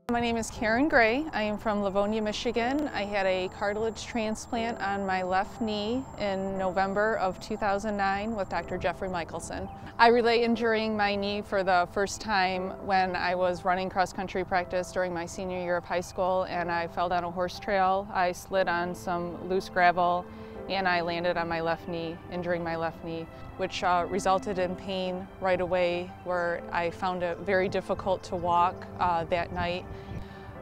My name is Karyn Grey. I am from Livonia, Michigan. I had a cartilage transplant on my left knee in November of 2009 with Dr. Jefferey Michaelson. I relate injuring my knee for the first time when I was running cross-country practice during my senior year of high school, and I fell down a horse trail. I slid on some loose gravel and I landed on my left knee, injuring my left knee, which resulted in pain right away, where I found it very difficult to walk that night.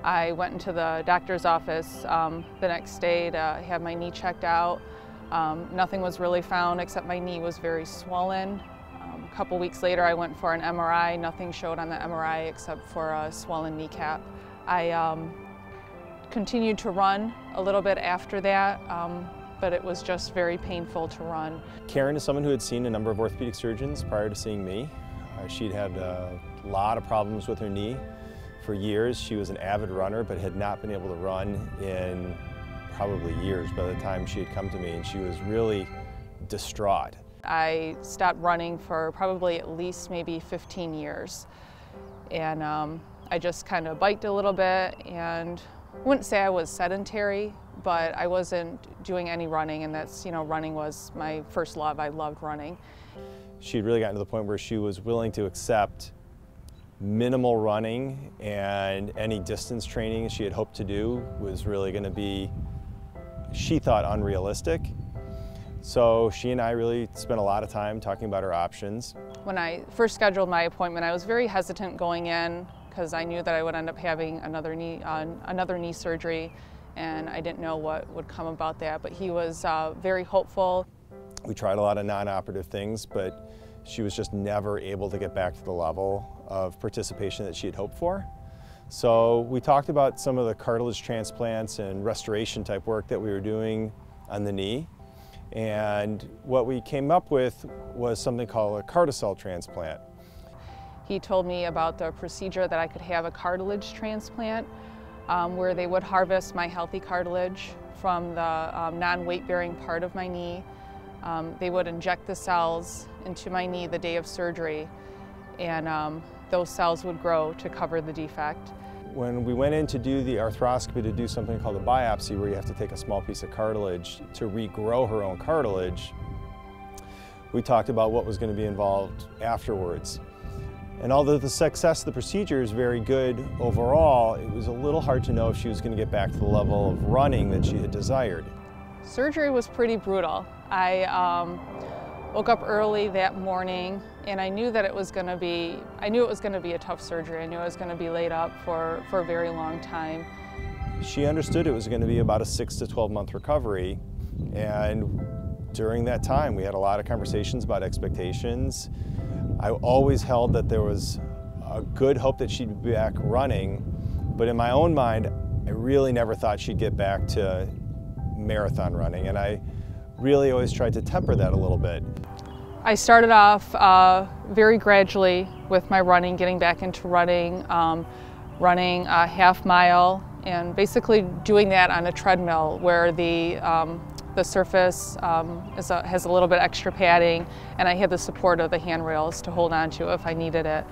I went into the doctor's office the next day to have my knee checked out. Nothing was really found except my knee was very swollen. A couple weeks later I went for an MRI. Nothing showed on the MRI except for a swollen kneecap. I continued to run a little bit after that, but it was just very painful to run. Karyn is someone who had seen a number of orthopedic surgeons prior to seeing me. She'd had a lot of problems with her knee for years. She was an avid runner, but had not been able to run in probably years by the time she had come to me, and she was really distraught. I stopped running for probably at least maybe 15 years. And I just kind of biked a little bit, and I wouldn't say I was sedentary, but I wasn't doing any running, and that's, running was my first love. I loved running. She'd really gotten to the point where she was willing to accept minimal running, and any distance training she had hoped to do was really going to be, she thought, unrealistic. So she and I really spent a lot of time talking about our options. When I first scheduled my appointment, I was very hesitant going in because I knew that I would end up having another knee surgery, and I didn't know what would come about that, but he was very hopeful. We tried a lot of non-operative things, but she was just never able to get back to the level of participation that she had hoped for. So we talked about some of the cartilage transplants and restoration type work that we were doing on the knee. And what we came up with was something called a carticel transplant. He told me about the procedure that I could have a cartilage transplant where they would harvest my healthy cartilage from the non-weight-bearing part of my knee. They would inject the cells into my knee the day of surgery, and those cells would grow to cover the defect. When we went in to do the arthroscopy to do something called a biopsy, where you have to take a small piece of cartilage to regrow her own cartilage, we talked about what was going to be involved afterwards. And although the success of the procedure is very good overall, it was a little hard to know if she was going to get back to the level of running that she had desired. Surgery was pretty brutal. I woke up early that morning, and I knew that it was going to be a tough surgery. I knew I was going to be laid up for a very long time. She understood it was going to be about a 6 to 12 month recovery, and during that time we had a lot of conversations about expectations. I always held that there was a good hope that she'd be back running, but in my own mind I really never thought she'd get back to marathon running, and I really always tried to temper that a little bit. I started off very gradually with my running, getting back into running, running a half mile, and basically doing that on a treadmill where the surface has a little bit extra padding, and I had the support of the handrails to hold on to if I needed it.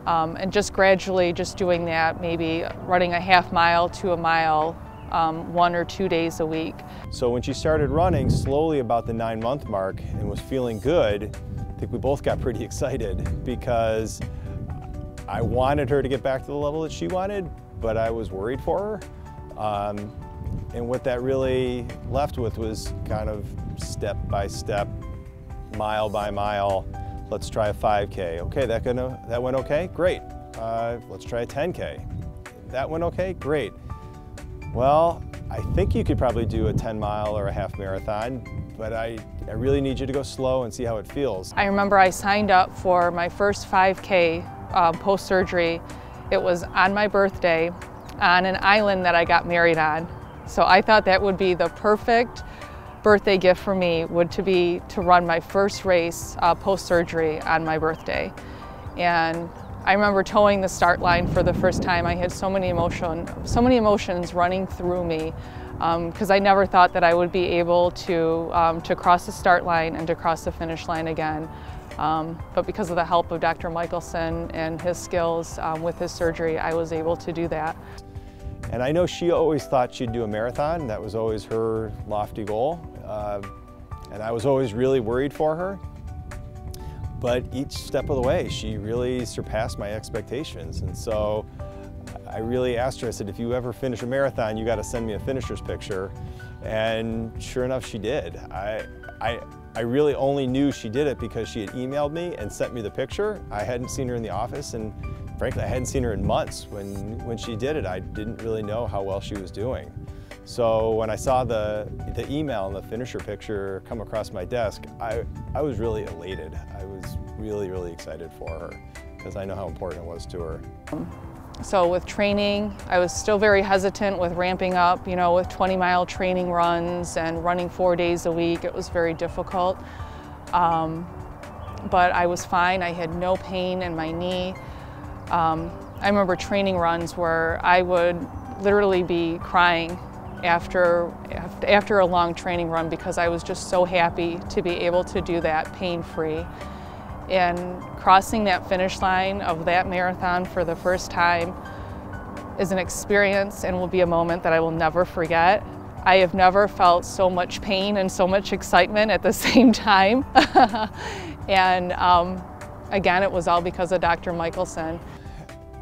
And just gradually just doing that, maybe running a half mile to a mile 1 or 2 days a week. So when she started running slowly about the 9-month mark and was feeling good, I think we both got pretty excited, because I wanted her to get back to the level that she wanted, but I was worried for her. And what that really left with was kind of step by step, mile by mile. Let's try a 5K. Okay, that went okay? Great. Let's try a 10K. That went okay? Great. Well, I think you could probably do a 10-mile or a half marathon, but I really need you to go slow and see how it feels. I remember I signed up for my first 5K post-surgery. It was on my birthday on an island that I got married on. So I thought that would be the perfect birthday gift for me, to run my first race post-surgery on my birthday. And I remember towing the start line for the first time. I had so many emotions running through me, because I never thought that I would be able to cross the start line and to cross the finish line again. But because of the help of Dr. Michaelson and his skills with his surgery, I was able to do that. And I know she always thought she'd do a marathon. That was always her lofty goal. And I was always really worried for her. But each step of the way, she really surpassed my expectations. And so I really asked her, I said, if you ever finish a marathon, you got to send me a finisher's picture. And sure enough, she did. I really only knew she did it because she had emailed me and sent me the picture. I hadn't seen her in the office, and frankly, I hadn't seen her in months. When she did it, I didn't really know how well she was doing. So when I saw the email and the finisher picture come across my desk, I was really elated. I was really, really excited for her because I know how important it was to her. So with training, I was still very hesitant with ramping up, you know, with 20-mile training runs and running 4 days a week. It was very difficult. But I was fine. I had no pain in my knee. I remember training runs where I would literally be crying after a long training run because I was just so happy to be able to do that pain-free. And crossing that finish line of that marathon for the first time is an experience and will be a moment that I will never forget. I have never felt so much pain and so much excitement at the same time. And again, it was all because of Dr. Michaelson.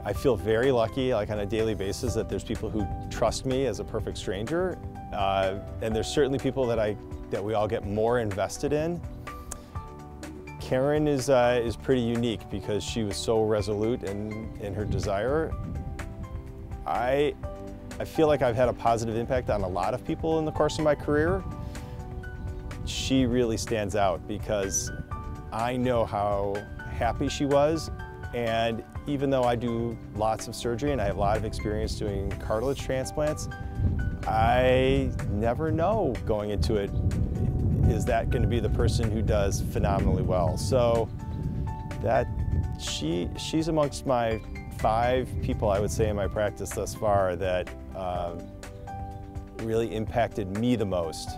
I feel very lucky, like on a daily basis, that there's people who trust me as a perfect stranger. And there's certainly people that we all get more invested in. Karyn is pretty unique because she was so resolute in her desire. I feel like I've had a positive impact on a lot of people in the course of my career. She really stands out because I know how happy she was, and even though I do lots of surgery and I have a lot of experience doing cartilage transplants, I never know going into it, is that going to be the person who does phenomenally well? So she's amongst my 5 people, I would say, in my practice thus far that really impacted me the most.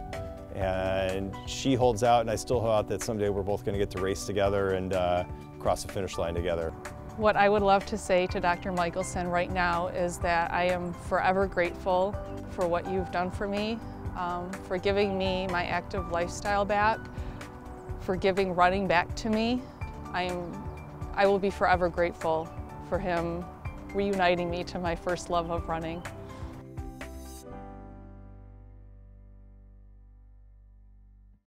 And she holds out, and I still hold out that someday we're both going to get to race together and cross the finish line together. What I would love to say to Dr. Michaelson right now is that I am forever grateful for what you've done for me, for giving me my active lifestyle back, for giving running back to me. I will be forever grateful for him reuniting me to my first love of running.